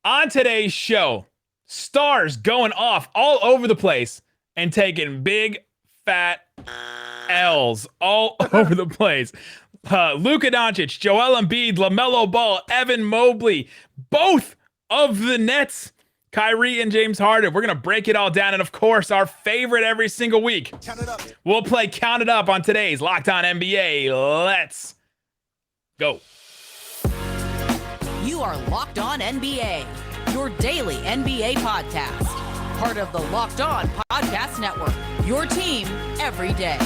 On today's show, stars going off all over the place and taking big fat L's all over the place. Luka Doncic, Joel Embiid, LaMelo Ball, Evan Mobley, both of the Nets, Kyrie and James Harden. We're going to break it all down. And of course, our favorite every single week. We'll play Count It Up on today's Locked On NBA. Let's go. You are Locked On NBA, your daily NBA podcast. Part of the Locked On Podcast Network, your team every day.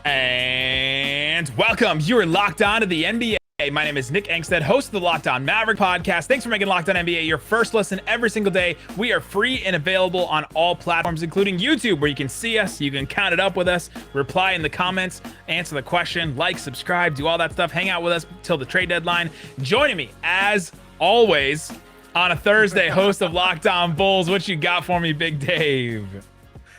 And welcome. You are Locked On to the NBA. My name is Nick Angstadt, host of the Locked On Maverick podcast. Thanks for making Locked On NBA your first listen every single day. We are free and available on all platforms, including YouTube, where you can see us, you can count it up with us, reply in the comments, answer the question, like, subscribe, do all that stuff. Hang out with us till the trade deadline. Joining me, as always, on a Thursday, host of Locked On Bulls. What you got for me, Big Dave?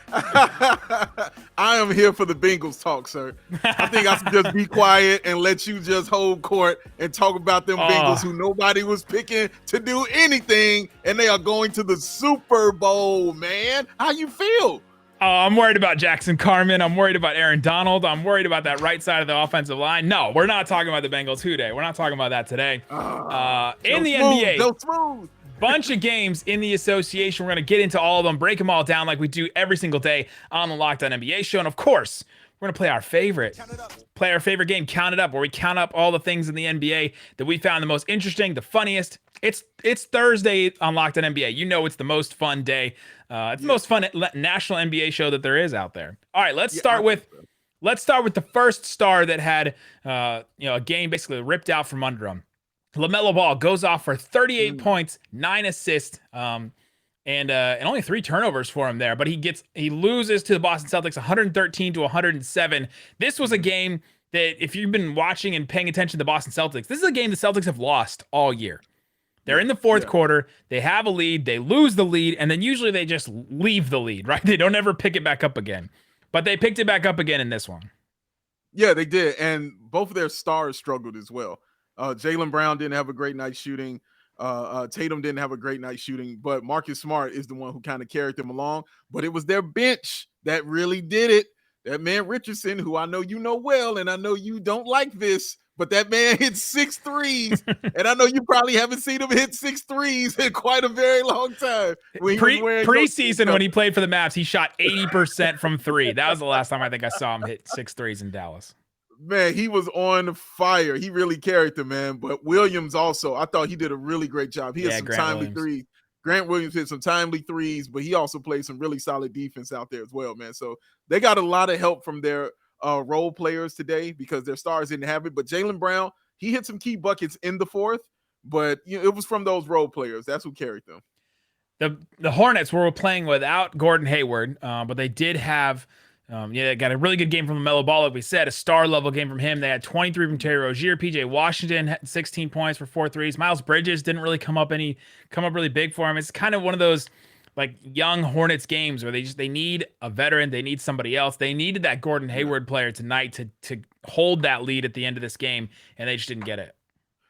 I am here for the Bengals talk, sir. I think I should just be quiet and let you just hold court and talk about them Bengals who nobody was picking to do anything, and they are going to the Super Bowl, man. How you feel? I'm worried about Jackson Carman. I'm worried about Aaron Donald. I'm worried about that right side of the offensive line. No, we're not talking about the Bengals today. We're not talking about that today. In the NBA, bunch of games in the association. We're going to get into all of them, break them all down like we do every single day on the Locked On NBA show. And of course, we're going to play our favorite game, Count It Up, where we count up all the things in the NBA that we found the most interesting, the funniest. It's Thursday on Locked On NBA. You know it's the most fun day. It's the most fun national NBA show that there is out there. All right, let's start with the first star that had a game basically ripped out from under him. LaMelo Ball goes off for 38 points, 9 assists, and only 3 turnovers for him there. But he loses to the Boston Celtics 113 to 107. This was a game that, if you've been watching and paying attention to the Boston Celtics, this is a game the Celtics have lost all year. They're in the fourth quarter. They have a lead. They lose the lead, and then usually they just leave the lead, right? They don't ever pick it back up again. But they picked it back up again in this one. Yeah, they did, and both of their stars struggled as well. Jaylen Brown didn't have a great night shooting. Tatum didn't have a great night shooting, but Marcus Smart is the one who kind of carried them along. But it was their bench that really did it. That man Richardson, who I know you know well, and I know you don't like this, but that man hit 6 threes, and I know you probably haven't seen him hit 6 threes in quite a very long time. Preseason, when he played for the Mavs, he shot 80% from 3. That was the last time I think I saw him hit 6 threes in Dallas. Man, he was on fire. He really carried them, man. But Williams also, I thought he did a really great job. He had some timely threes. Grant Williams hit some timely threes, but he also played some really solid defense out there as well, man. So they got a lot of help from their role players today because their stars didn't have it. But Jaylen Brown, he hit some key buckets in the fourth, but it was from those role players. That's who carried them. The Hornets were playing without Gordon Hayward, but they did have they got a really good game from LaMelo Ball, like we said, a star-level game from him. They had 23 from Terry Rozier. P.J. Washington had 16 points for 4 threes. Miles Bridges didn't really come up really big for him. It's kind of one of those like young Hornets games where they need a veteran, they need somebody else. They needed that Gordon Hayward player tonight to hold that lead at the end of this game, and they just didn't get it.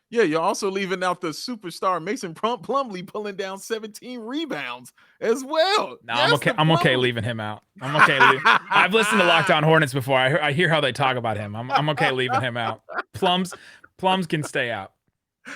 Yeah, you're also leaving out the superstar Mason Plumlee pulling down 17 rebounds as well. No, I'm okay leaving him out. I'm okay. I've listened to Locked On Hornets before. I hear how they talk about him. I'm okay leaving him out. Plums can stay out.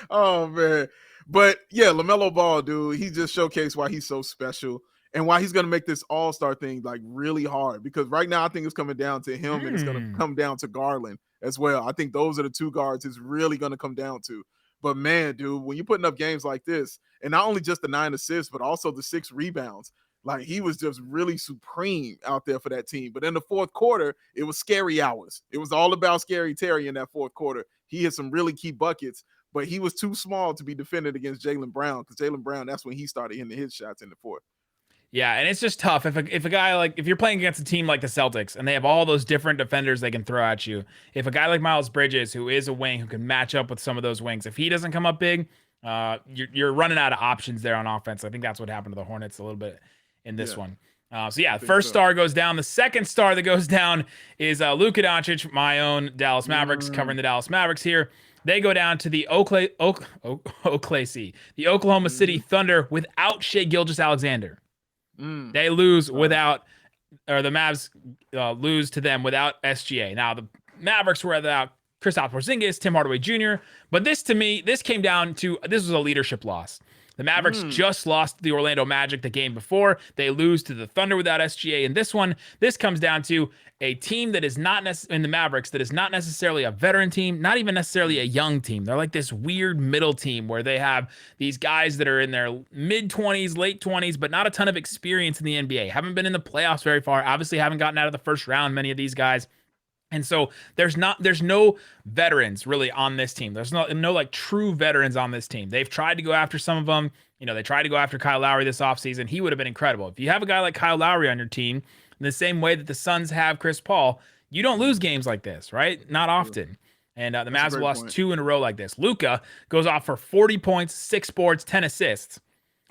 Oh man, but yeah, LaMelo Ball, dude, he just showcased why he's so special and why he's gonna make this all-star thing like really hard. Because right now, I think it's coming down to him and it's gonna come down to Garland as well. I think those are the 2 guards it's really going to come down to. But man, dude, when you're putting up games like this, and not only just the 9 assists, but also the 6 rebounds, like he was just really supreme out there for that team. But in the fourth quarter, it was scary hours. It was all about Scary Terry in that fourth quarter. He had some really key buckets, but he was too small to be defended against Jaylen Brown because Jaylen Brown, that's when he started hitting his shots in the fourth. Yeah, and it's just tough if a guy if you're playing against a team like the Celtics and they have all those different defenders they can throw at you. If a guy like Miles Bridges, who is a wing, who can match up with some of those wings, if he doesn't come up big, you're running out of options there on offense. I think that's what happened to the Hornets a little bit in this one. First star goes down. The second star that goes down is Luka Doncic, my own Dallas Mavericks, covering the Dallas Mavericks here. They go down to the Oklahoma City Thunder without Shai Gilgeous-Alexander. They lose without, or the Mavs lose to them without SGA. Now, the Mavericks were without Kristaps Porzingis, Tim Hardaway Jr., but this came down to, this was a leadership loss. The Mavericks just lost to the Orlando Magic the game before. They lose to the Thunder without SGA. And this comes down to a team that is not in the Mavericks that is not necessarily a veteran team, not even necessarily a young team. They're like this weird middle team where they have these guys that are in their mid-20s, late 20s, but not a ton of experience in the NBA. Haven't been in the playoffs very far. Obviously haven't gotten out of the first round, many of these guys. And so there's no veterans really on this team. There's no like true veterans on this team. They've tried to go after some of them. They tried to go after Kyle Lowry this offseason. He would have been incredible. If you have a guy like Kyle Lowry on your team, in the same way that the Suns have Chris Paul, you don't lose games like this, right? Not often. And the Mavs have lost 2 in a row like this. Luka goes off for 40 points, 6 boards, 10 assists.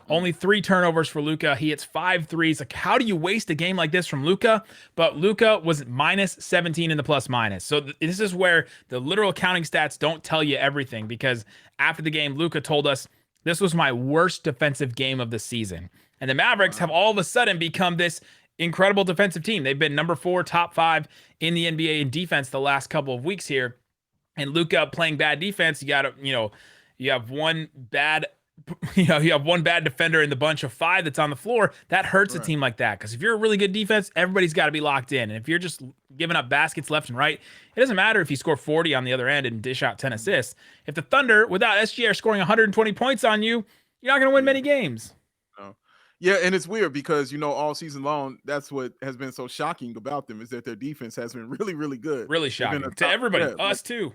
Only 3 turnovers for Luka. He hits 5 threes. Like, how do you waste a game like this from Luka? But Luka was minus 17 in the plus minus. So this is where the literal counting stats don't tell you everything, because after the game, Luka told us, this was my worst defensive game of the season. And the Mavericks have all of a sudden become this incredible defensive team. They've been number 4, top 5 in the NBA in defense the last couple of weeks here. And Luka playing bad defense, you have one bad defender in the bunch of 5 that's on the floor. That hurts a team like that, because if you're a really good defense, everybody's got to be locked in. And if you're just giving up baskets left and right, it doesn't matter if you score 40 on the other end and dish out 10 assists. If the Thunder, without SGA, are scoring 120 points on you, you're not going to win many games. No. Yeah, and it's weird because, all season long, that's what has been so shocking about them, is that their defense has been really, really good. Really shocking to everybody, us too.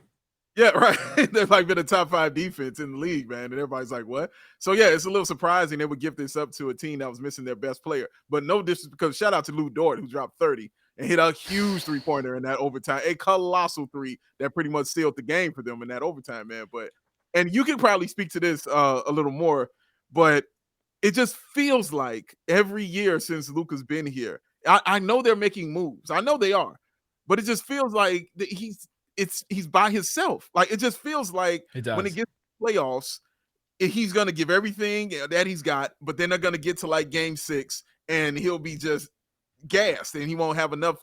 Yeah, right. They've been a top 5 defense in the league, man. And everybody's like, what? So, yeah, it's a little surprising they would give this up to a team that was missing their best player. But no disrespect, because shout out to Lou Dort, who dropped 30 and hit a huge 3-pointer in that overtime. A colossal 3 that pretty much sealed the game for them in that overtime, man. And you can probably speak to this a little more, but it just feels like every year since Luka's been here, I know they're making moves. I know they are. But it just feels like he's by himself. Like, it just feels like when it gets to playoffs, he's going to give everything that he's got, but then they're going to get to like game 6 and he'll be just gassed and he won't have enough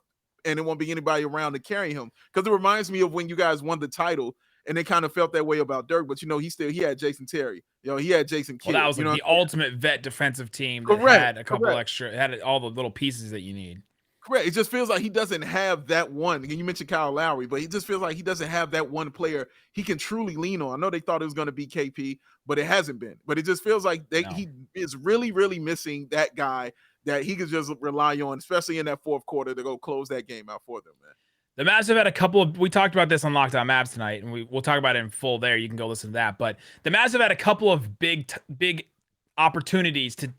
and there won't be anybody around to carry him. Because it reminds me of when you guys won the title and they kind of felt that way about Dirk, but he had Jason Terry. He had Jason Kidd. Well, that was the ultimate vet defensive team that had a couple extra, had all the little pieces that you need. Correct. It just feels like he doesn't have that one. And you mentioned Kyle Lowry, but he just feels like he doesn't have that one player he can truly lean on. I know they thought it was going to be KP, but it hasn't been. But it just feels like he is really, really missing that guy that he can just rely on, especially in that fourth quarter, to go close that game out for them, man. The Mavs have had a couple of, we talked about this on Locked On Mavs tonight, and we'll talk about it in full there. You can go listen to that. But the Mavs have had a couple of big opportunities to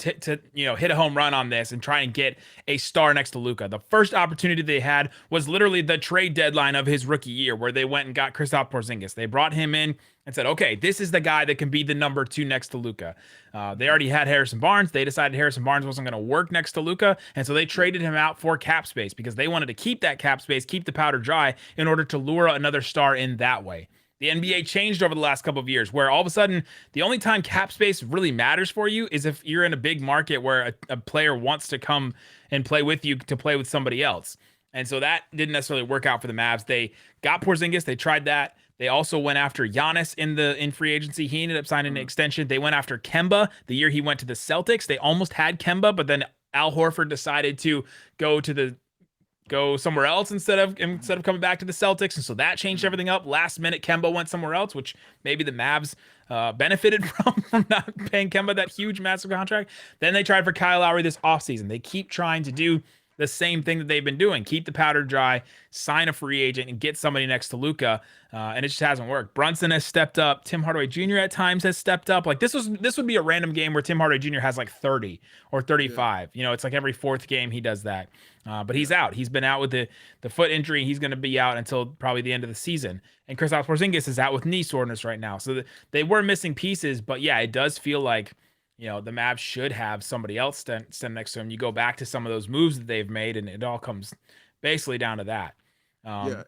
hit a home run on this and try and get a star next to Luka. The first opportunity they had was literally the trade deadline of his rookie year, where they went and got Kristaps Porzingis. They brought him in and said, okay, this is the guy that can be the number 2 next to Luka. They already had Harrison Barnes. They decided Harrison Barnes wasn't going to work next to Luka, and so they traded him out for cap space because they wanted to keep that cap space, keep the powder dry in order to lure another star in that way. The NBA changed over the last couple of years, where all of a sudden the only time cap space really matters for you is if you're in a big market where a player wants to come and play with you to play with somebody else. And so that didn't necessarily work out for the Mavs. They got Porzingis. They tried that. They also went after Giannis in free agency. He ended up signing an extension. They went after Kemba the year he went to the Celtics. They almost had Kemba, but then Al Horford decided to go somewhere else instead of coming back to the Celtics. And so that changed everything up. Last minute, Kemba went somewhere else, which maybe the Mavs benefited from not paying Kemba that huge, massive contract. Then they tried for Kyle Lowry this offseason. They keep trying to do the same thing that they've been doing. Keep the powder dry, sign a free agent, and get somebody next to Luka. And it just hasn't worked. Brunson has stepped up. Tim Hardaway Jr. at times has stepped up. Like this would be a random game where Tim Hardaway Jr. has like 30 or 35. Yeah. It's like every 4th game he does that. But he's out. He's been out with the foot injury. He's going to be out until probably the end of the season. And Kristaps Porzingis is out with knee soreness right now. So they were missing pieces. But yeah, it does feel like the Mavs should have somebody else stand next to him. You go back to some of those moves that they've made, and it all comes basically down to that. And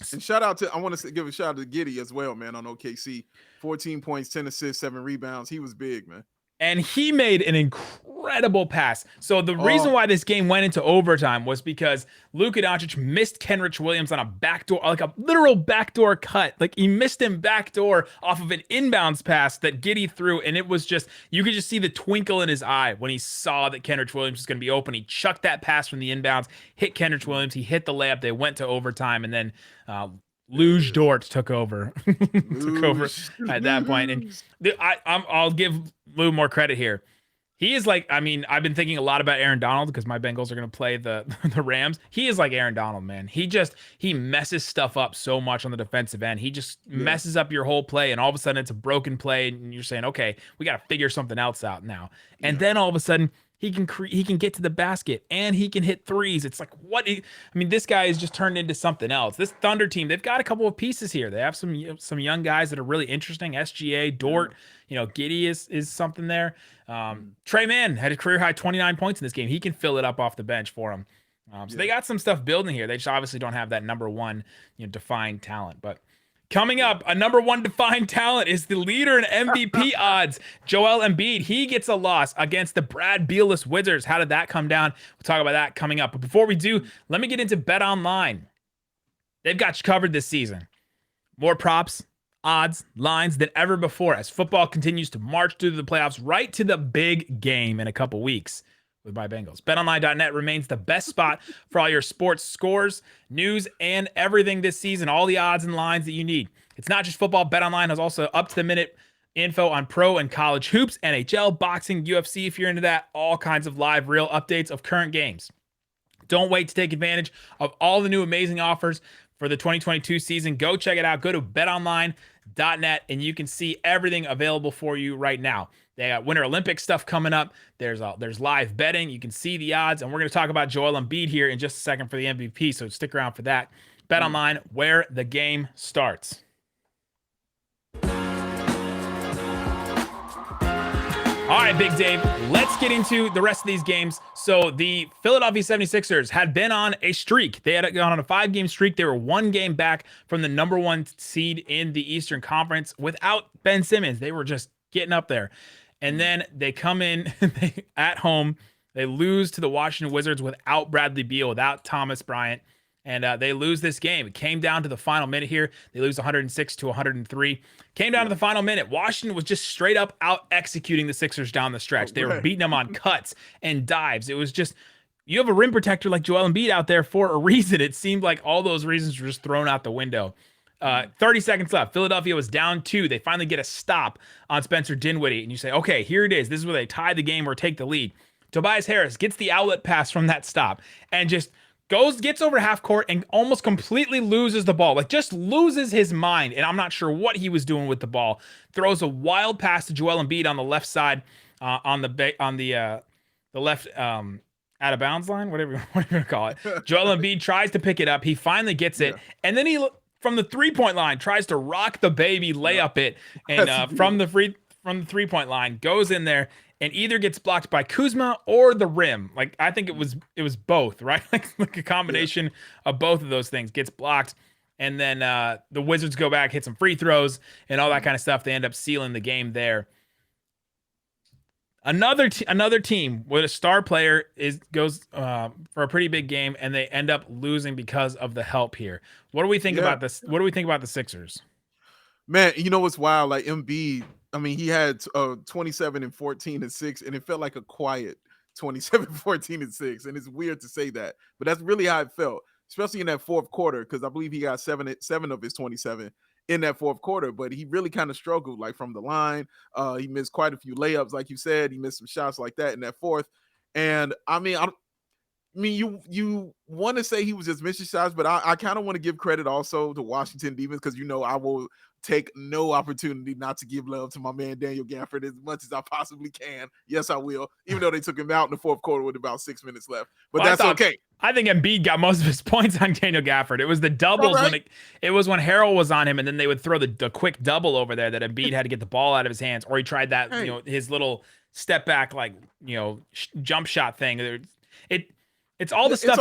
I want to give a shout out to Giddey as well, man, on OKC. 14 points, 10 assists, 7 rebounds. He was big, man. And he made an incredible pass. So the reason why this game went into overtime was because Luka Doncic missed Kenrich Williams on a backdoor, like a literal backdoor cut. Like he missed him backdoor off of an inbounds pass that Giddey threw. And it was just, you could just see the twinkle in his eye when he saw that Kenrich Williams was going to be open. He chucked that pass from the inbounds, hit Kenrich Williams. He hit the layup. They went to overtime. And then Luge Dort took over. Took over at that point. And I'll give Lou more credit here. He is like, I mean, I've been thinking a lot about Aaron Donald because my Bengals are going to play the Rams. He is like Aaron Donald, man. He messes stuff up so much on the defensive end. He just messes up your whole play, and all of a sudden it's a broken play, and you're saying, okay, we got to figure something else out now. And then all of a sudden he can get to the basket and he can hit threes. It's like, this guy is just turned into something else. This Thunder team, they've got a couple of pieces here. They have some young guys that are really interesting. SGA, Dort, Giddey is something there. Trey Mann had a career high 29 points in this game. He can fill it up off the bench for him. So they got some stuff building here. They just obviously don't have that number one, defined talent. But coming up, a number one defined talent is the leader in MVP odds, Joel Embiid. He gets a loss against the Brad Beal-less Wizards. How did that come down? We'll talk about that coming up. But before we do, let me get into Bet Online. They've got you covered this season. More props, odds, lines than ever before as football continues to march through the playoffs right to the big game in a couple weeks with my Bengals. BetOnline.net remains the best spot for all your sports scores, news, and everything this season. All the odds and lines that you need. It's not just football. BetOnline has also up-to-the-minute info on pro and college hoops, NHL, boxing, UFC, if you're into that. All kinds of live, real updates of current games. Don't wait to take advantage of all the new amazing offers for the 2022 season. Go check it out. Go to betonline.net and you can see everything available for you right now. They got Winter Olympic stuff coming up. There's live betting. You can see the odds, and we're going to talk about Joel Embiid here in just a second for the MVP, so stick around for that. Bet Online, where the game starts. All right, Big Dave, let's get into the rest of these games. So the Philadelphia 76ers had been on a streak. They had gone on a 5-game streak. They were 1 game back from the number 1 seed in the Eastern Conference without Ben Simmons. They were just getting up there. And then they come in at home. They lose to the Washington Wizards without Bradley Beal, without Thomas Bryant. And they lose this game. It came down to the final minute here. They lose 106-103. Came down to the final minute. Washington was just straight up out executing the Sixers down the stretch. They were beating them on cuts and dives. It was just, you have a rim protector like Joel Embiid out there for a reason. It seemed like all those reasons were just thrown out the window. 30 seconds left. Philadelphia was down 2. They finally get a stop on Spencer Dinwiddie. And you say, okay, here it is. This is where they tie the game or take the lead. Tobias Harris gets the outlet pass from that stop and just gets over half court and almost completely loses the ball. Like just loses his mind. And I'm not sure what he was doing with the ball. Throws a wild pass to Joel Embiid on the left side, on the left, out of bounds line, whatever you're going to call it. Joel Embiid tries to pick it up. He finally gets it. And then he, from the 3-point line, tries to rock the baby, layup it. And from the 3-point line, goes in there and either gets blocked by Kuzma or the rim. Like, I think it was both, right? like a combination of both of those things gets blocked. And then the Wizards go back, hit some free throws and all that kind of stuff. They end up sealing the game there. Another team with a star player goes for a pretty big game, and they end up losing because of the help here. What do we think about this? What do we think about the Sixers? Man, you know what's wild? Like Embiid, I mean, he had 27 and 14 and 6, and it felt like a quiet 27, 14 and 6. And it's weird to say that, but that's really how it felt, especially in that fourth quarter, because I believe he got seven of his 27 in that fourth quarter, but he really kind of struggled, like from the line. He missed quite a few layups, like you said. He missed some shots like that in that fourth. And I mean, you want to say he was just missing shots, but I kind of want to give credit also to Washington defense, because I will take no opportunity not to give love to my man Daniel Gafford as much as I possibly can. Yes, I will, even though they took him out in the fourth quarter with about 6 minutes left. But that's okay. I think Embiid got most of his points on Daniel Gafford. It was the doubles it was when Harrell was on him, and then they would throw the quick double over there that Embiid had to get the ball out of his hands, or he tried that his little step back jump shot thing. It's all the stuff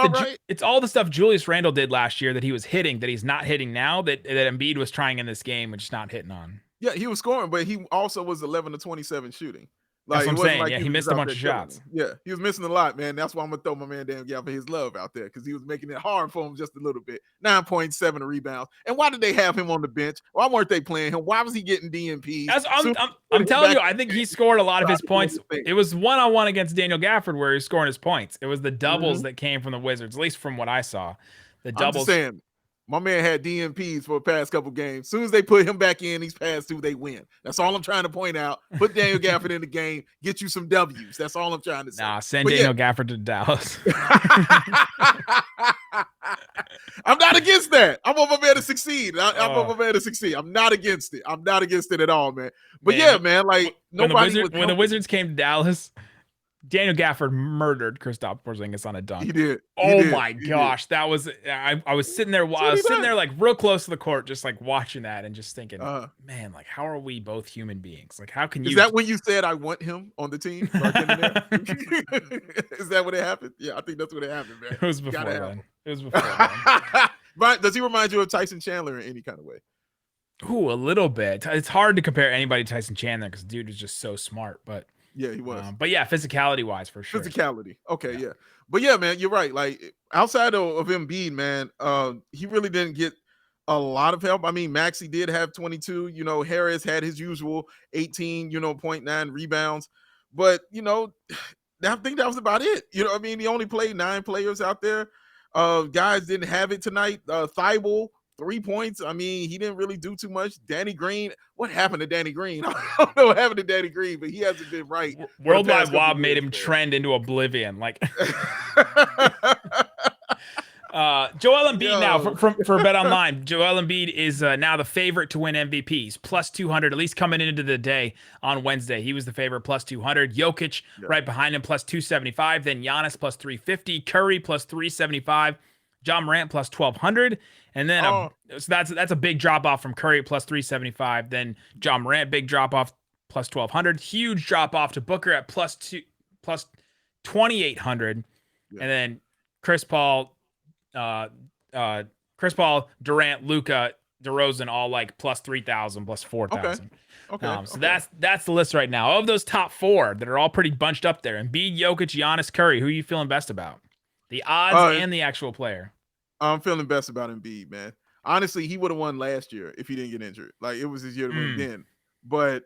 it's all the stuff Julius Randle did last year that he was hitting that he's not hitting now that Embiid was trying in this game and just not hitting on. Yeah, he was scoring, but he also was 11 to 27 shooting. Like, that's what I'm saying. Like he missed a bunch of shots. Yeah, he was missing a lot, man. That's why I'm gonna throw my man Dan Gafford his love out there because he was making it hard for him just a little bit. 9.7 rebounds. And why did they have him on the bench? Why weren't they playing him? Why was he getting DNPs? I'm telling you, I think he scored a lot of his points. It was 1-on-1 against Daniel Gafford where he was scoring his points. It was the doubles that came from the Wizards, at least from what I saw. The doubles. I'm just saying, my man had DNPs for the past couple games. As soon as they put him back in, these past two, they win. That's all I'm trying to point out. Put Daniel Gafford in the game, get you some W's. That's all I'm trying to say. Nah, send Daniel Gafford to Dallas. I'm not against that. I want my man to succeed. I want my man to succeed. I'm not against it. I'm not against it at all, man. But man, like when the Wizards came to Dallas, Daniel Gafford murdered Kristaps Porzingis on a dunk. He did. Oh my gosh, that was I was sitting there. I was sitting there like real close to the court, just like watching that and just thinking, man, like how are we both human beings? Like how can you? Is that when you said I want him on the team? Is that what it happened? Yeah, I think that's what it happened, man. It was before then. It was before then. But does he remind you of Tyson Chandler in any kind of way? Ooh, a little bit. It's hard to compare anybody to Tyson Chandler because dude is just so smart, but. Yeah, he was. But yeah, physicality-wise, for sure. Physicality. Okay, yeah. But yeah, man, you're right. Like outside of Embiid, man, he really didn't get a lot of help. I mean, Maxey did have 22. You know, Harris had his usual 18, 0.9 rebounds. But, I think that was about it. You know what I mean? He only played 9 players out there. Guys didn't have it tonight. Thibault, 3 points. I mean, he didn't really do too much. Danny Green, what happened to Danny Green? I don't know what happened to Danny Green, but he hasn't been right. Worldwide Wob made him trend into oblivion. Like Joel Embiid now for Bet Online. Joel Embiid is now the favorite to win MVPs, plus 200, at least coming into the day on Wednesday. He was the favorite, plus 200. Jokic right behind him, plus 275. Then Giannis, plus 350. Curry, plus 375. John Morant, plus 1,200. And then so that's a big drop off from Curry plus 375. Then John Morant, big drop off plus 1,200. Huge drop off to Booker at plus 2,800. Yeah. And then Chris Paul, Durant, Luka, DeRozan, all like plus 3,000, plus 4,000. Okay. So that's the list right now of those top 4 that are all pretty bunched up there. Embiid, Jokic, Giannis, Curry. Who are you feeling best about? The odds and the actual player. I'm feeling best about Embiid, man. Honestly, he would have won last year if he didn't get injured. Like it was his year to win then. But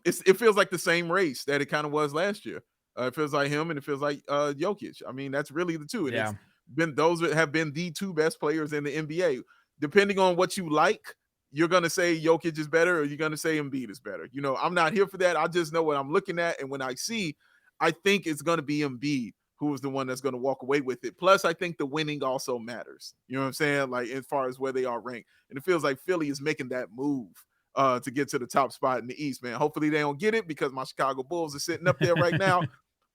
it feels like the same race that it kind of was last year. It feels like him and it feels like Jokic. I mean, that's really the two. And it's been those that have been the 2 best players in the NBA. Depending on what you like, you're gonna say Jokic is better or you're gonna say Embiid is better. I'm not here for that. I just know what I'm looking at, and when I see, I think it's gonna be Embiid who is the one that's going to walk away with it. Plus, I think the winning also matters. You know what I'm saying? Like, as far as where they are ranked. And it feels like Philly is making that move to get to the top spot in the East, man. Hopefully they don't get it because my Chicago Bulls are sitting up there right now.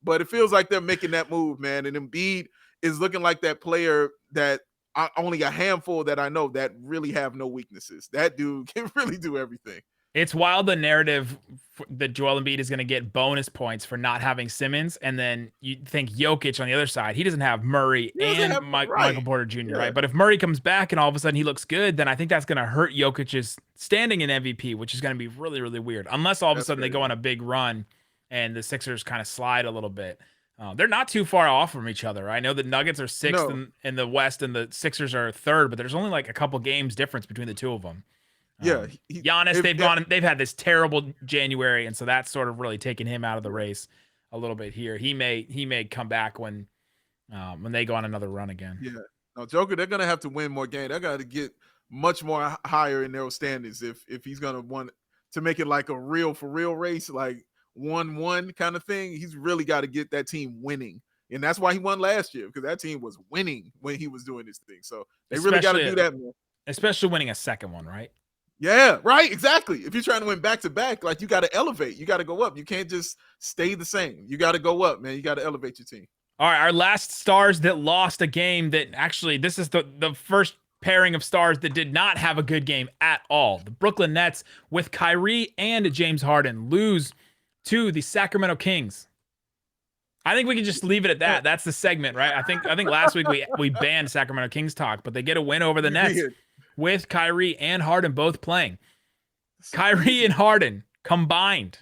But it feels like they're making that move, man. And Embiid is looking like that player that only a handful that I know that really have no weaknesses. That dude can really do everything. It's wild, the narrative that Joel Embiid is going to get bonus points for not having Simmons, and then you think Jokic on the other side, he doesn't have Murray and Michael Porter Jr., right? But if Murray comes back and all of a sudden he looks good, then I think that's going to hurt Jokic's standing in MVP, which is going to be really, really weird. Unless all of a sudden they go on a big run and the Sixers kind of slide a little bit. They're not too far off from each other. I know the Nuggets are 6th in the West and the Sixers are 3rd, but there's only like a couple games difference between the two of them. Yeah, Giannis, they've had this terrible January, and so that's sort of really taken him out of the race a little bit here. He may come back when they go on another run again. Yeah, no, Joker, they're gonna have to win more games. They got to get much more higher in their standings if he's gonna want to make it like a real for real race, like 1-1 kind of thing. He's really got to get that team winning. And that's why he won last year, because that team was winning when he was doing this thing. So they really got to do that, man. Especially winning a second one, right? Yeah, right. Exactly. If you're trying to win back to back, like you got to elevate. You got to go up. You can't just stay the same. You got to go up, man. You got to elevate your team. All right. Our last stars that lost a game that actually, this is the first pairing of stars that did not have a good game at all. The Brooklyn Nets with Kyrie and James Harden lose to the Sacramento Kings. I think we can just leave it at that. That's the segment, right? I think last week we banned Sacramento Kings talk, but they get a win over the Nets with Kyrie and Harden both playing. Kyrie and Harden combined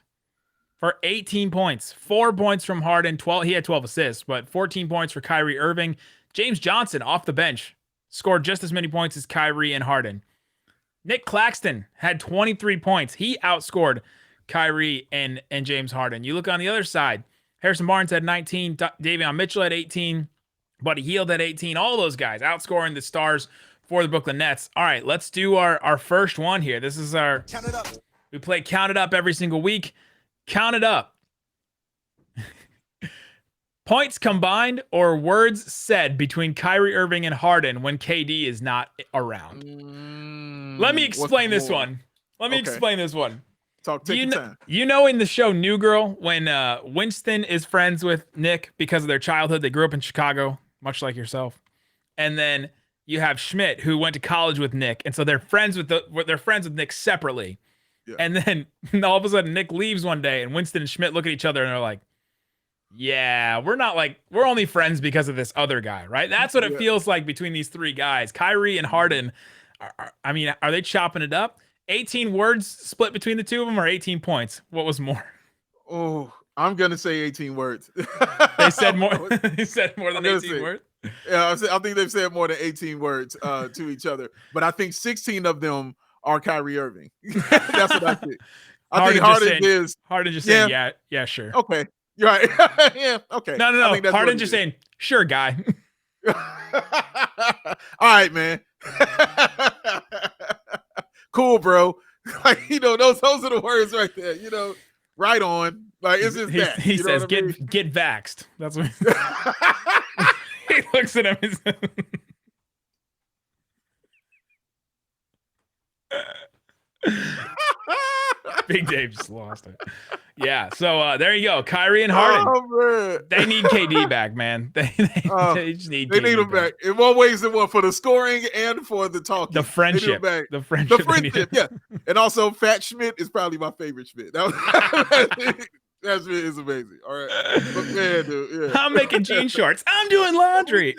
for 18 points, 4 points from Harden, 12. He had 12 assists, but 14 points for Kyrie Irving. James Johnson off the bench scored just as many points as Kyrie and Harden. Nick Claxton had 23 points. He outscored Kyrie and James Harden. You look on the other side. Harrison Barnes had 19. Davion Mitchell had 18. Buddy Hield had 18. All those guys outscoring the stars for the Brooklyn Nets. All right, let's do our first one here. This is our... Count it up. We play Count It Up every single week. Count it up. Points combined or words said between Kyrie Irving and Harden when KD is not around. Let me explain this one. Explain this one. Take your time. You know in the show New Girl, when Winston is friends with Nick because of their childhood, they grew up in Chicago, much like yourself. And then you have Schmidt, who went to college with Nick, and so they're friends with Nick separately. Yeah. And then all of a sudden Nick leaves one day, and Winston and Schmidt look at each other and they're like, yeah, we're only friends because of this other guy, right? That's what it feels like between these three guys. Kyrie and Harden, are they chopping it up? 18 words split between the two of them, or 18 points? What was more? Oh, I'm gonna say 18 words. They said more. They said more than 18 words. Yeah, I think they've said more than 18 words to each other. But I think 16 of them are Kyrie Irving. That's what I think. I think Harden just saying, yeah, sure. Okay, you're right. Yeah, okay. No. Harden just saying, sure, guy. All right, man. Cool, bro. Like, those are the words right there. Right on. Like, it's just that. He says, get vaxxed. That's what he looks at him. Big Dave just lost it. Yeah, so there you go. Kyrie and Harden. Oh, they need KD back, man. They just need KD him back. In more ways than one, for the scoring and for the talking. The friendship. The friendship, yeah. And also, Fat Schmidt is probably my favorite Schmidt. That Schmidt is amazing. All right. But man, dude, yeah. I'm making jean shorts. I'm doing laundry.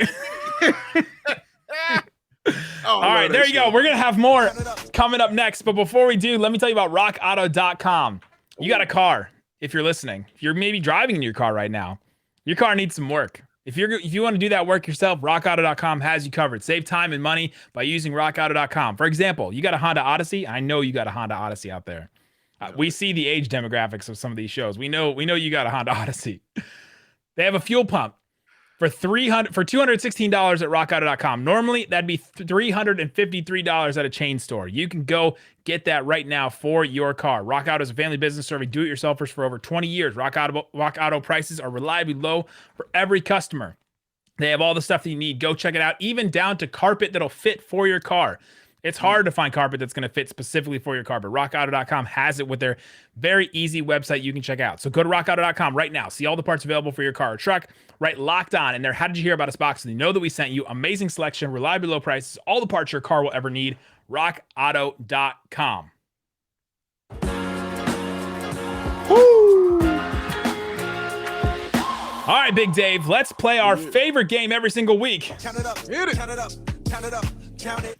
All right, there you go. We're going to have more coming up next. But before we do, let me tell you about rockauto.com. You got a car, if you're listening. If you're maybe driving in your car right now, your car needs some work. If you want to do that work yourself, rockauto.com has you covered. Save time and money by using rockauto.com. For example, you got a Honda Odyssey. I know you got a Honda Odyssey out there. We see the age demographics of some of these shows. We know you got a Honda Odyssey. They have a fuel pump for $216 at rockauto.com. Normally, that'd be $353 at a chain store. You can go get that right now for your car. Rock Auto is a family business serving do-it-yourselfers for over 20 years. Rock Auto prices are reliably low for every customer. They have all the stuff that you need. Go check it out, even down to carpet that'll fit for your car. It's hard to find carpet that's going to fit specifically for your car, but rockauto.com has it with their very easy website you can check out. So go to rockauto.com right now. See all the parts available for your car or truck. Right, Locked On in there. How did you hear about us box? And you know that we sent you. Amazing selection, reliably low prices, all the parts your car will ever need. rockauto.com. Woo! All right, Big Dave, let's play our favorite game every single week. Count it up. Hit it. Count it up. Count it up.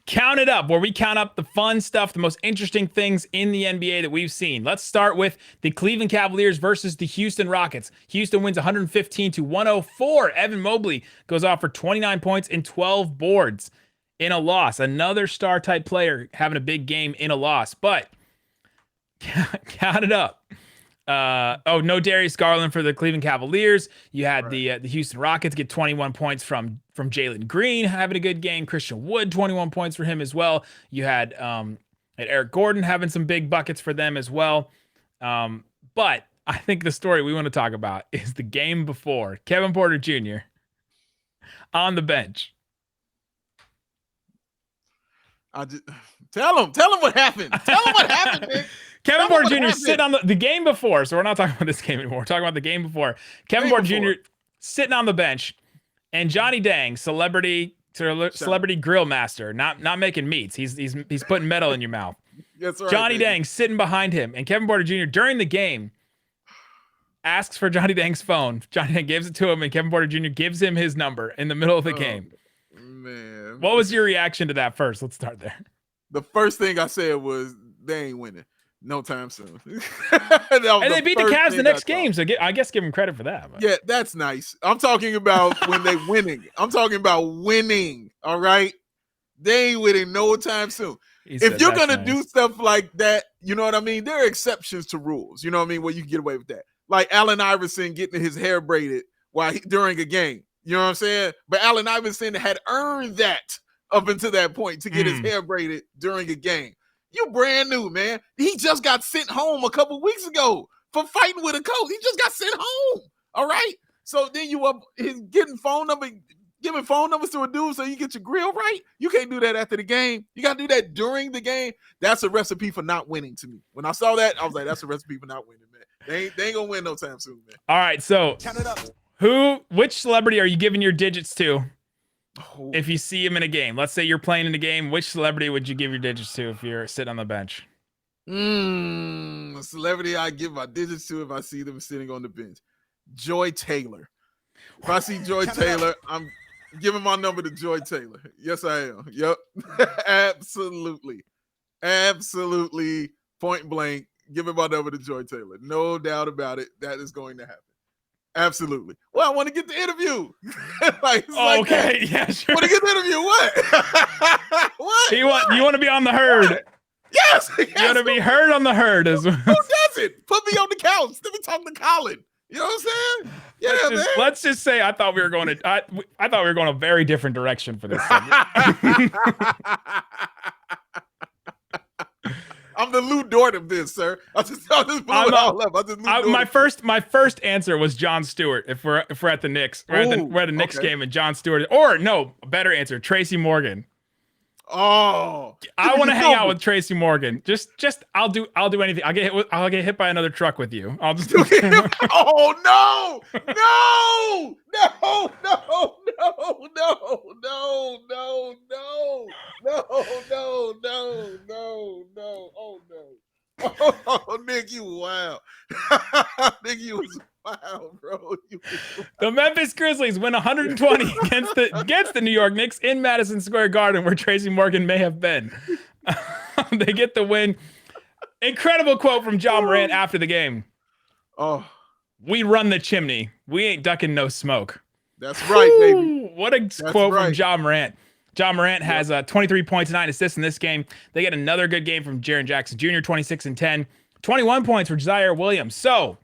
Count it up, where we count up the fun stuff, the most interesting things in the NBA that we've seen. Let's start with the Cleveland Cavaliers versus the Houston Rockets. Houston wins 115-104. Evan Mobley goes off for 29 points and 12 boards in a loss. Another star-type player having a big game in a loss. But count it up. No Darius Garland for the Cleveland Cavaliers. You had the Houston Rockets get 21 points from Jalen Green having a good game. Christian Wood, 21 points for him as well. You had Eric Gordon having some big buckets for them as well. But I think the story we want to talk about is the game before. Kevin Porter Jr. on the bench. Tell him what happened. Tell him what happened, man. Kevin Porter Jr. sitting on the game before, so we're not talking about this game anymore. We're talking about the game before. Kevin Porter Jr. sitting on the bench, and Johnny Dang, celebrity grill master, not making meats. He's putting metal in your mouth. That's right. Johnny Dang sitting behind him, and Kevin Porter Jr. during the game asks for Johnny Dang's phone. Johnny Dang gives it to him, and Kevin Porter Jr. gives him his number in the middle of the game. Man. What was your reaction to that first? Let's start there. The first thing I said was, they ain't winning. No time soon. And they beat the Cavs the next game, so I guess give them credit for that. But. Yeah, that's nice. I'm talking about when they winning. I'm talking about winning, all right? They ain't winning no time soon. If you're going to do stuff like that, you know what I mean? There are exceptions to rules, you know what I mean, where you can get away with that. Like Allen Iverson getting his hair braided during a game. You know what I'm saying? But Allen Iverson had earned that up until that point to get his hair braided during a game. You brand new, man. He just got sent home a couple weeks ago for fighting with a coach. He just got sent home. All right. So then you up giving phone numbers to a dude so you get your grill right. You can't do that after the game. You got to do that during the game. That's a recipe for not winning to me. When I saw that, I was like, that's a recipe for not winning, man. They ain't gonna win no time soon, man. All right. So which celebrity are you giving your digits to? If you see him in a game, let's say you're playing in a game, which celebrity would you give your digits to if you're sitting on the bench? A celebrity I give my digits to if I see them sitting on the bench. Joy Taylor. If I see Joy Taylor, I'm giving my number to Joy Taylor. Yes, I am. Yep. Absolutely. Point blank. Giving my number to Joy Taylor. No doubt about it. That is going to happen. Absolutely. Well, I want to get the interview. Okay, yeah, sure. Want to get the interview? What? What? You want to be on the herd? Yes. You want to be heard on the herd as well. Who doesn't? Put me on the couch. Let me talk to Colin. You know what I'm saying? Yeah, man. Let's just say I thought we were going a very different direction for this. I'm the Lou Dort of this, sir. I just blew it all up. My first answer was Jon Stewart. If we're at the Knicks, we're at the Knicks game, and Jon Stewart, or no, better answer, Tracy Morgan. Oh, I want to hang out with Tracy Morgan. Just I'll do anything. I'll get hit by another truck with you. I'll just. Oh no! Oh, Nick, you wild. Nick, you was wild, bro. The Memphis Grizzlies win 120 against the New York Knicks in Madison Square Garden, where Tracy Morgan may have been. They get the win. Incredible quote from Ja Morant after the game. Oh, we run the chimney. We ain't ducking no smoke. That's right, baby. What a quote from Ja Morant. Ja Morant has 23 points, 9 assists in this game. They get another good game from Jaren Jackson Jr., 26 and 10. 21 points for Zaire Williams. So,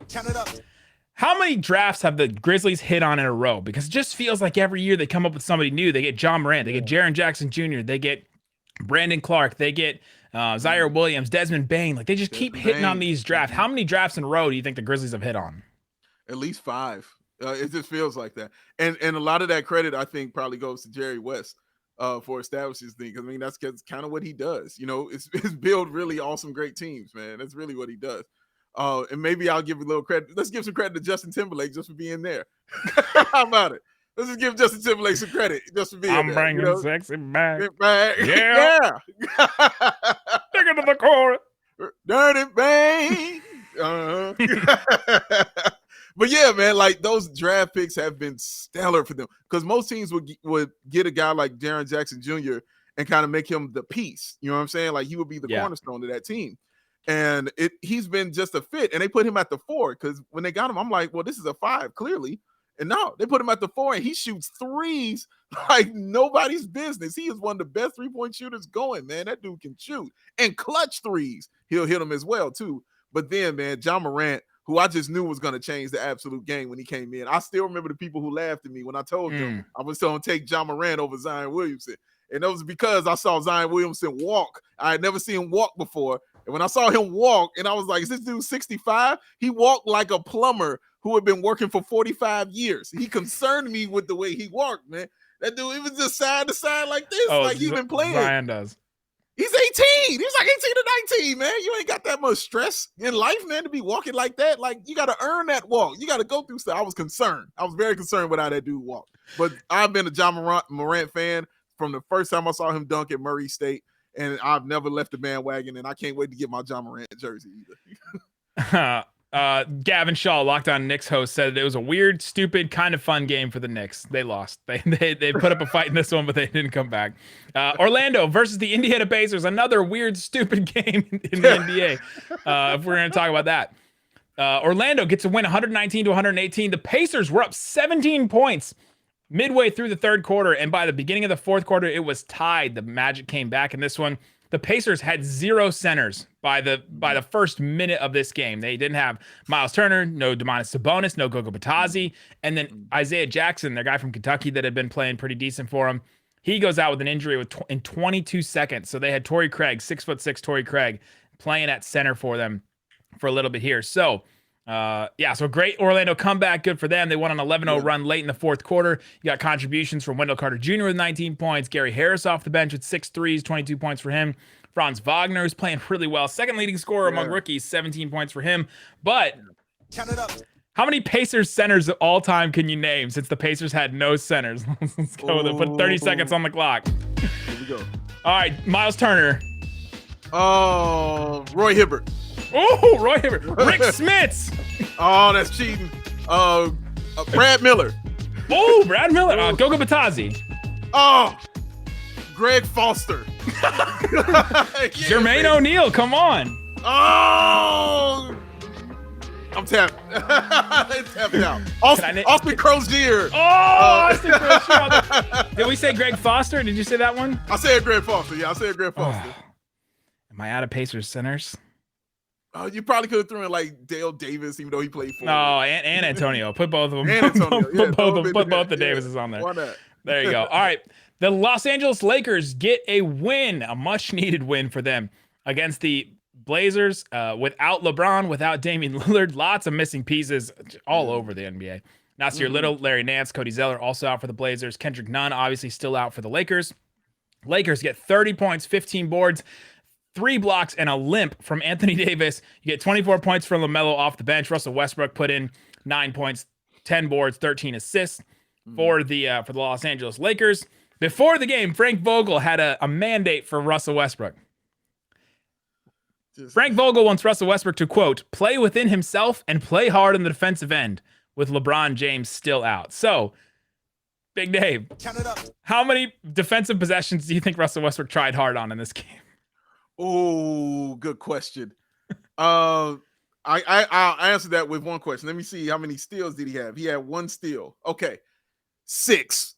how many drafts have the Grizzlies hit on in a row? Because it just feels like every year they come up with somebody new. They get Ja Morant. They get Jaren Jackson Jr. They get Brandon Clark. They get Zaire Williams, Desmond Bane. Like, they just keep hitting on these drafts. How many drafts in a row do you think the Grizzlies have hit on? At least 5. It just feels like that. And a lot of that credit, I think, probably goes to Jerry West. For establishing this thing. I mean, that's kind of what he does. You know, it's build really awesome, great teams, man. That's really what he does. And maybe I'll give a little credit. Let's give some credit to Justin Timberlake just for being there. How about it? Let's just give Justin Timberlake some credit just for being there. I'm bringing sexy back. Yeah. Take it to the core. Dirty bang. But yeah, man, like those draft picks have been stellar for them because most teams would get a guy like Jaren Jackson Jr. and kind of make him the piece. You know what I'm saying? Like he would be the cornerstone of that team. And he's been just a fit. And they put him at the 4 because when they got him, I'm like, well, this is a 5, clearly. And no, they put him at the 4 and he shoots threes like nobody's business. He is one of the best 3-point shooters going, man. That dude can shoot. And clutch threes. He'll hit them as well, too. But then, man, Ja Morant, who I just knew was going to change the absolute game when he came in. I still remember the people who laughed at me when I told them I was going to take Ja Morant over Zion Williamson. And that was because I saw Zion Williamson walk. I had never seen him walk before. And when I saw him walk, and I was like, is this dude 65? He walked like a plumber who had been working for 45 years. He concerned me with the way he walked, man. That dude, he was just side to side like this, like he's been playing. Zion does. He's 18. He's like 18 to 19, man. You ain't got that much stress in life, man, to be walking like that. Like, you got to earn that walk. You got to go through stuff. I was concerned. I was very concerned with how that dude walked. But I've been a Ja Morant fan from the first time I saw him dunk at Murray State, and I've never left the bandwagon, and I can't wait to get my Ja Morant jersey either. Gavin Shaw, Locked On Knicks host, said it was a weird, stupid, kind of fun game for the Knicks. They lost. They put up a fight in this one, but they didn't come back. Orlando versus the Indiana Pacers, another weird, stupid game in the NBA. If we're going to talk about that. Orlando gets a win 119 to 118. The Pacers were up 17 points midway through the third quarter, and by the beginning of the fourth quarter, it was tied. The Magic came back in this one. The Pacers had 0 centers by the first minute of this game. They didn't have Miles Turner, no Domantas Sabonis, no Goga Bitadze, and then Isaiah Jackson, their guy from Kentucky that had been playing pretty decent for him. He goes out with an injury in 22 seconds. So they had Torrey Craig, 6'6" Torrey Craig, playing at center for them for a little bit here. So so great Orlando comeback. Good for them. They won an 11-0 run late in the fourth quarter. You got contributions from Wendell Carter Jr. with 19 points. Gary Harris off the bench with 6 threes, 22 points for him. Franz Wagner is playing really well. Second leading scorer among rookies, 17 points for him. But count it up. How many Pacers centers of all time can you name since the Pacers had no centers? Let's go with it. Put 30 seconds on the clock. Here we go. All right, Miles Turner. Roy Hibbert. Oh, Roy Hibbert. Rick Smits. Oh, that's cheating. Brad Miller. Oh, Brad Miller. Goga Bitadze. Oh, Greg Foster. Jermaine O'Neal. Come on. Oh, I'm tapped. Tapped out. Austin Crozier. Oh, Austin Crozier. Did we say Greg Foster? Did you say that one? I said Greg Foster. Yeah, I said Greg Foster. Am I out of Pacers centers? Oh, you probably could have thrown in like Dale Davis, even though he played for. No, and Antonio. Put both of them. And Antonio. Put both the Davises on there. Why not? There you go. All right. The Los Angeles Lakers get a win, a much-needed win for them against the Blazers without LeBron, without Damian Lillard. Lots of missing pieces all over the NBA. Nasir Little, Larry Nance, Cody Zeller also out for the Blazers. Kendrick Nunn obviously still out for the Lakers. Lakers get 30 points, 15 boards, 3 blocks, and a limp from Anthony Davis. You get 24 points from LaMelo off the bench. Russell Westbrook put in 9 points, 10 boards, 13 assists for the Los Angeles Lakers. Before the game, Frank Vogel had a mandate for Russell Westbrook. Frank Vogel wants Russell Westbrook to, quote, play within himself and play hard on the defensive end with LeBron James still out. So, Big Dave, count it up. How many defensive possessions do you think Russell Westbrook tried hard on in this game? Oh, good question. I'll answer that with one question. Let me see, how many steals did he have? He had 1 steal. Okay. 6.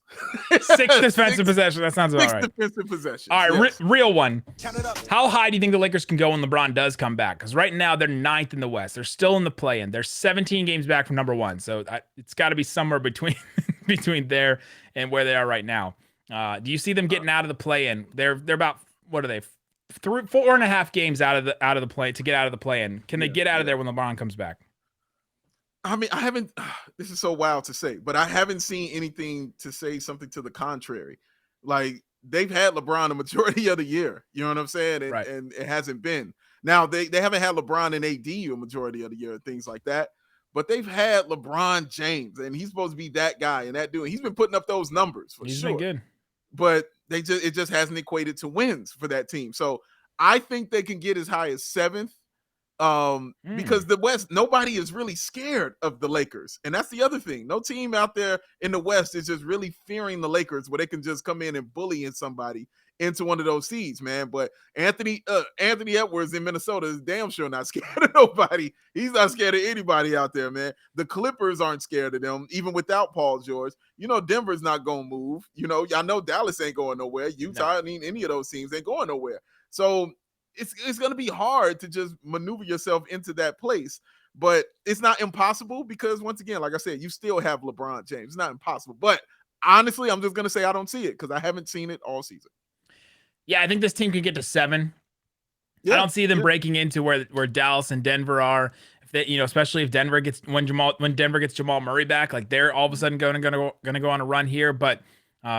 6 defensive possessions. That sounds about right. 6 defensive possessions. All right, yes. Real one. Count it up. How high do you think the Lakers can go when LeBron does come back? Because right now they're 9th in the West. They're still in the play-in. They're 17 games back from number 1. So it's got to be somewhere between there and where they are right now. Do you see them getting out of the play-in? They're about, what are they? 4.5 games out of the play to get out of the play-in. Can they get out of there when LeBron comes back? I mean, I haven't. This is so wild to say, but I haven't seen anything to say something to the contrary. Like, they've had LeBron the majority of the year. You know what I'm saying? And, right. And it hasn't been. Now they haven't had LeBron and AD a majority of the year, things like that. But they've had LeBron James, and he's supposed to be that guy and that dude. He's been putting up those numbers for sure. He's been good. But it just hasn't equated to wins for that team. So I think they can get as high as 7th. Because the West, nobody is really scared of the Lakers. And that's the other thing. No team out there in the West is just really fearing the Lakers where they can just come in and bully somebody into one of those seeds, man. But Anthony Edwards in Minnesota is damn sure not scared of nobody. He's not scared of anybody out there, man. The Clippers aren't scared of them, even without Paul George. You know, Denver's not going to move. You know, y'all know Dallas ain't going nowhere. Utah, I mean, any of those teams ain't going nowhere. So it's going to be hard to just maneuver yourself into that place. But it's not impossible because, once again, like I said, you still have LeBron James. It's not impossible. But honestly, I'm just going to say I don't see it because I haven't seen it all season. Yeah, I think this team can get to 7. Yeah, I don't see them breaking into where Dallas and Denver are. If they, especially if Denver gets when Denver gets Jamal Murray back, like they're all of a sudden going to go on a run here. But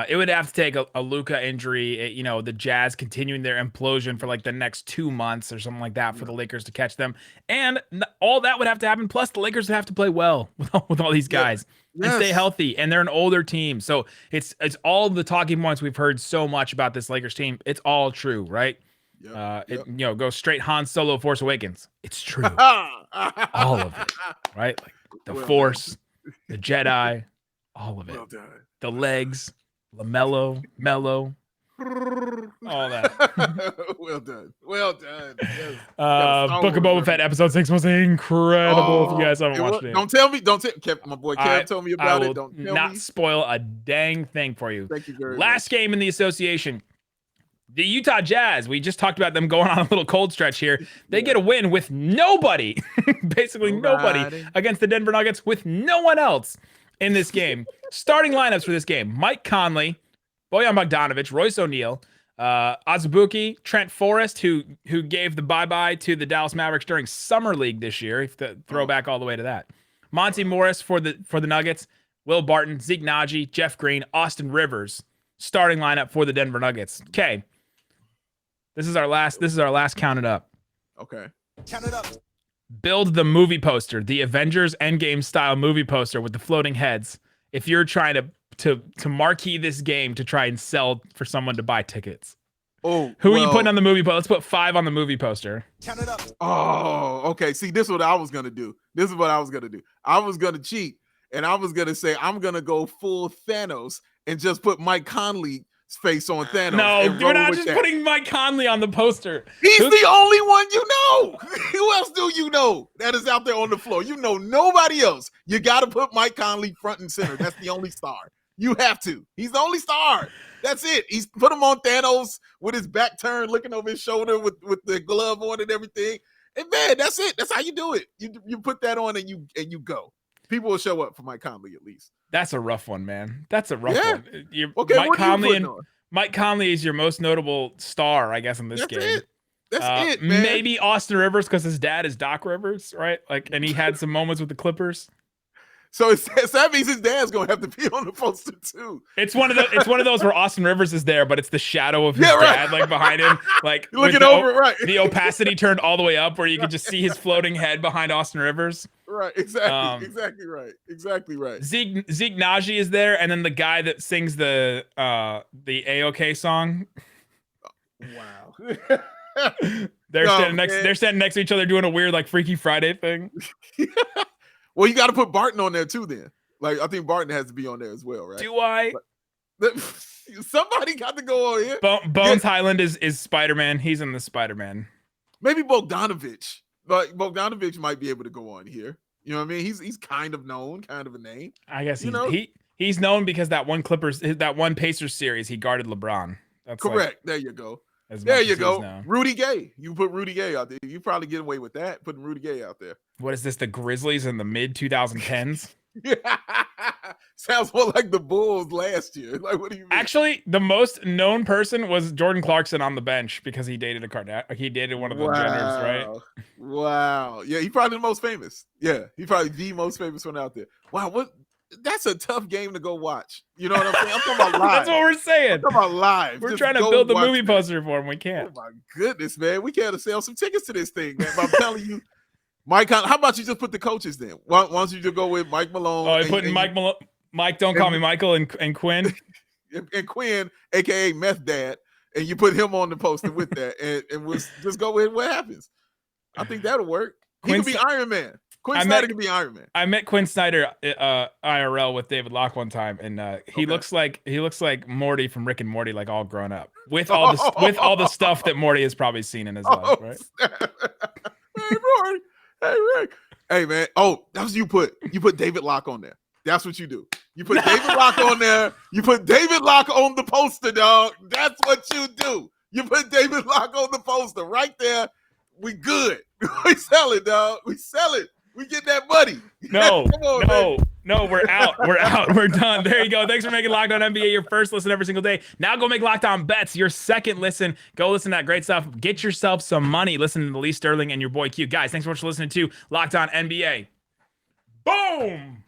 it would have to take a Luka injury, the Jazz continuing their implosion for like the next 2 months or something like that for the Lakers to catch them. And all that would have to happen. Plus, the Lakers would have to play well with all these guys and stay healthy. And they're an older team. So it's all the talking points we've heard so much about this Lakers team. It's all true, right? Go straight Han Solo Force Awakens. It's true. All of it, right? Like the Force, the Jedi, all of it. Well done. The legs, LaMelo, Mello, all that. Well done. Yes. Book of Boba Fett episode 6 was incredible. If you guys haven't watched it, don't tell me. My boy Kev told me about it. Don't tell not me. spoil a dang thing for you. Thank you very much. Last game in the association. The Utah Jazz, we just talked about them going on a little cold stretch here. They get a win with nobody, basically nobody, against the Denver Nuggets with no one else in this game. Starting lineups for this game: Mike Conley, Bojan Bogdanovic, Royce O'Neal, Azubuike, Trent Forrest, who gave the bye-bye to the Dallas Mavericks during Summer League this year, if the throwback all the way to that. Monty Morris for the Nuggets, Will Barton, Zeke Naji, Jeff Green, Austin Rivers. Starting lineup for the Denver Nuggets. Okay. This is our last count it up. Okay. Count it up. Build the movie poster, the Avengers Endgame style movie poster with the floating heads. If you're trying to marquee this game to try and sell for someone to buy tickets. Who are you putting on the movie poster? Let's put 5 on the movie poster. Count it up. Oh, okay. See, this is what I was gonna do. I was gonna cheat, and I was gonna say I'm gonna go full Thanos and just put Mike Conley's face on Thanos. No, we're not just putting Mike Conley on the poster. He's the only one you know. Who else do you know that is out there on the floor? You know nobody else. You got to put Mike Conley front and center. That's the only star. You have to. He's the only star. That's it. He's put him on Thanos with his back turned, looking over his shoulder with the glove on and everything. And man, that's it. That's how you do it. You put that on and you go. People will show up for Mike Conley at least. That's a rough one, man. That's a rough one. Okay, Mike Conley is your most notable star, I guess, in this game. That's it, man. Maybe Austin Rivers because his dad is Doc Rivers, right? Like, and he had some moments with the Clippers. So that means his dad's gonna have to be on the poster too. It's one of those where Austin Rivers is there, but it's the shadow of his dad, like behind him, like looking over, right? The opacity turned all the way up, where you could just see his floating head behind Austin Rivers. Right, exactly right. Zeke Naji is there, and then the guy that sings the AOK song. Wow. They're standing next to each other doing a weird like Freaky Friday thing. Well, you got to put Barton on there too. Then, like, I think Barton has to be on there as well, right? Do I? Somebody got to go on here. Bones Highland is Spider-Man. He's in the Spider-Man. Maybe Bogdanovic. Like Bogdanovic might be able to go on here. You know what I mean? He's kind of known, kind of a name. I guess he's known because that one Pacers series he guarded LeBron. That's correct. There you go. There you go. Rudy Gay. You put Rudy Gay out there. You probably get away with that, putting Rudy Gay out there. What is this, the Grizzlies in the mid-2010s? Sounds more like the Bulls last year. Like, what do you mean? Actually, the most known person was Jordan Clarkson on the bench because he dated he dated one of the Jenners, right? Wow. Yeah, he's probably the most famous. Yeah, he's probably the most famous one out there. Wow, that's a tough game to go watch. You know what I'm saying? I'm talking about live. That's what we're saying. I'm talking about live. We're trying to build the movie poster for him. We can't. Oh my goodness, man. We can't sell some tickets to this thing, man. But I'm telling you, Mike, how about you just put the coaches then? Why don't you just go with Mike Malone? Oh, putting Mike Malone. Mike, don't call me Michael, and Quinn. And Quinn, aka Meth Dad, and you put him on the poster with that, and we'll just go with what happens. I think that'll work. He could be Iron Man. Quinn Snyder could be Iron Man. I met Quinn Snyder IRL with David Locke one time, and he looks like Morty from Rick and Morty, like all grown up with all the stuff that Morty has probably seen in his life, right? Hey Morty, hey Rick, hey man. Oh, that's what you put. You put David Locke on there. That's what you do. You put David Locke on there. You put David Locke on the poster, dog. That's what you do. You put David Locke on the poster right there. We good. We sell it, dog. We sell it. We get that money. No, we're out. We're done. There you go. Thanks for making Locked On NBA your first listen every single day. Now go make Locked On Bets your second listen. Go listen to that great stuff. Get yourself some money. Listen to Lee Sterling and your boy Q. Guys, thanks so much for listening to Locked On NBA. Boom!